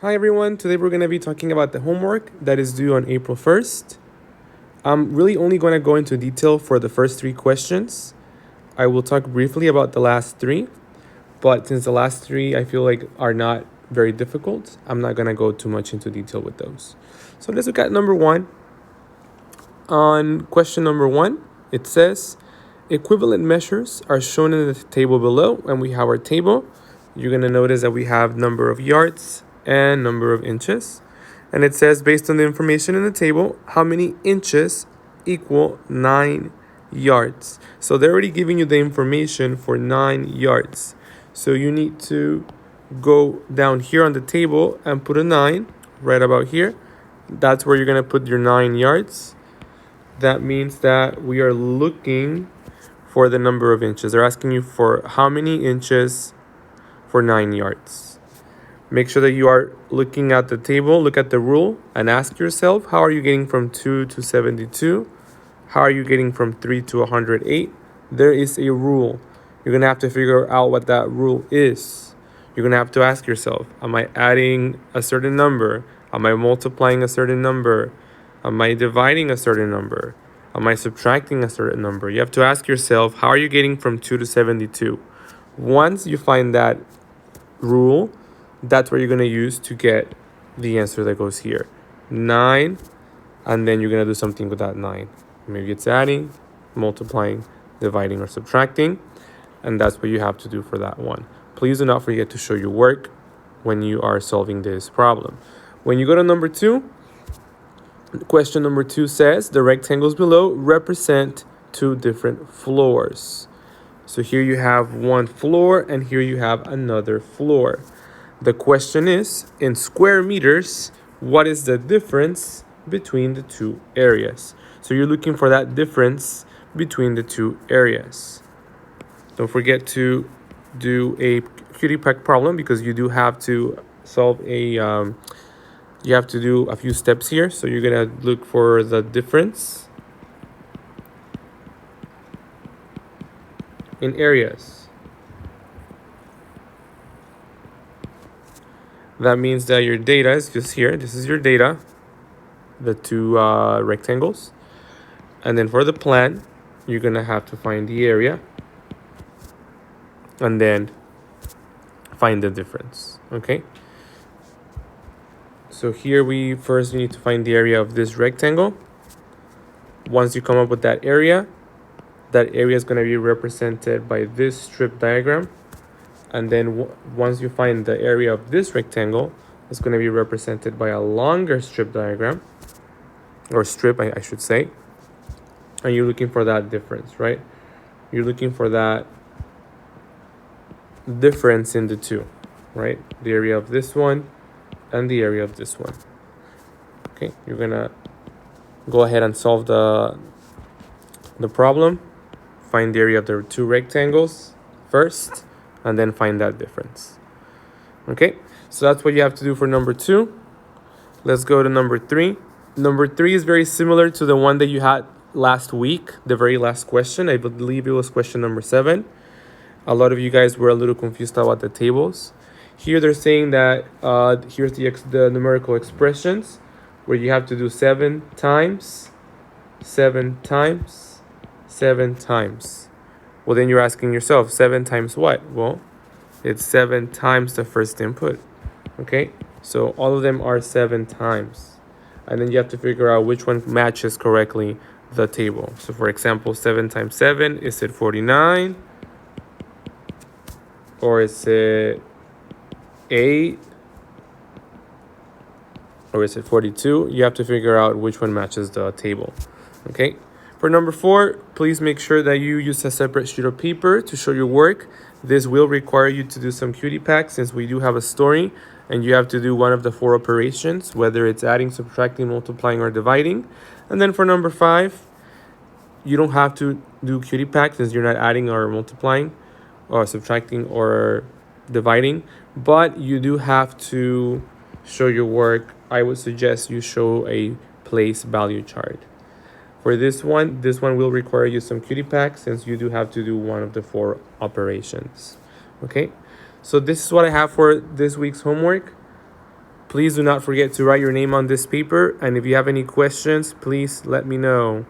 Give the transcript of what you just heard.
Hi everyone, today we're going to be talking about the homework that is due on April 1st. I'm really only going to go into detail for the first three questions. I will talk briefly about the last three, but since the last three I feel like are not very difficult, I'm not going to go too much into detail with those. So let's look at number one. On question number one, it says equivalent measures are shown in the table below, and we have our table. You're going to notice that we have number of yards and number of inches. And it says based on the information in the table, how many inches equal 9 yards. So they're already giving you the information for 9 yards. So you need to go down here on the table and put a 9 right about here. That's where you're going to put your 9 yards. That means that we are looking for the number of inches. They're asking you for how many inches for 9 yards. Make sure that you are looking at the table, look at the rule, and ask yourself, how are you getting from 2 to 72? How are you getting from 3 to 108? There is a rule. You're going to have to figure out what that rule is. You're going to have to ask yourself, am I adding a certain number? Am I multiplying a certain number? Am I dividing a certain number? Am I subtracting a certain number? You have to ask yourself, how are you getting from 2 to 72? Once you find that rule, that's what you're going to use to get the answer that goes here. 9, and then you're going to do something with that 9. Maybe it's adding, multiplying, dividing, or subtracting, and that's what you have to do for that one. Please do not forget to show your work when you are solving this problem. When you go to number 2, question number 2 says the rectangles below represent two different floors. So here you have one floor and here you have another floor. The question is, in square meters, what is the difference between the two areas? So you're looking for that difference between the two areas. Don't forget to do a QT problem because you do have to solve you have to do a few steps here. So you're going to look for the difference in areas. That means that your data is just here. This is your data, the two rectangles. And then for the plan, you're going to have to find the area and then find the difference, okay? So here we first need to find the area of this rectangle. Once you come up with that area is going to be represented by this strip diagram. And then once you find the area of this rectangle, it's going to be represented by a longer strip diagram, or strip, I should say. And you're looking for that difference, right? You're looking for that difference in the two, right? The area of this one and the area of this one. Okay, you're going to go ahead and solve the problem. Find the area of the two rectangles first, and then find that difference. Okay, so that's what you have to do for number 2. Let's go to number 3. Number 3 is very similar to the one that you had last week, the very last question. I believe it was question number 7. A lot of you guys were a little confused about the tables. Here they're saying that here's the numerical expressions where you have to do 7 times, 7 times, 7 times. Well, then you're asking yourself, 7 times what? Well, it's 7 times the first input, okay? So all of them are 7 times. And then you have to figure out which one matches correctly the table. So for example, 7 times 7, is it 49? Or is it 8? Or is it 42? You have to figure out which one matches the table, okay? For number 4, please make sure that you use a separate sheet of paper to show your work. This will require you to do some QT since we do have a story and you have to do one of the 4 operations, whether it's adding, subtracting, multiplying, or dividing. And then for number 5, you don't have to do QT since you're not adding or multiplying or subtracting or dividing, but you do have to show your work. I would suggest you show a place value chart. For this one will require you some QT since you do have to do one of the 4 operations. Okay, so this is what I have for this week's homework. Please do not forget to write your name on this paper, and if you have any questions, please let me know.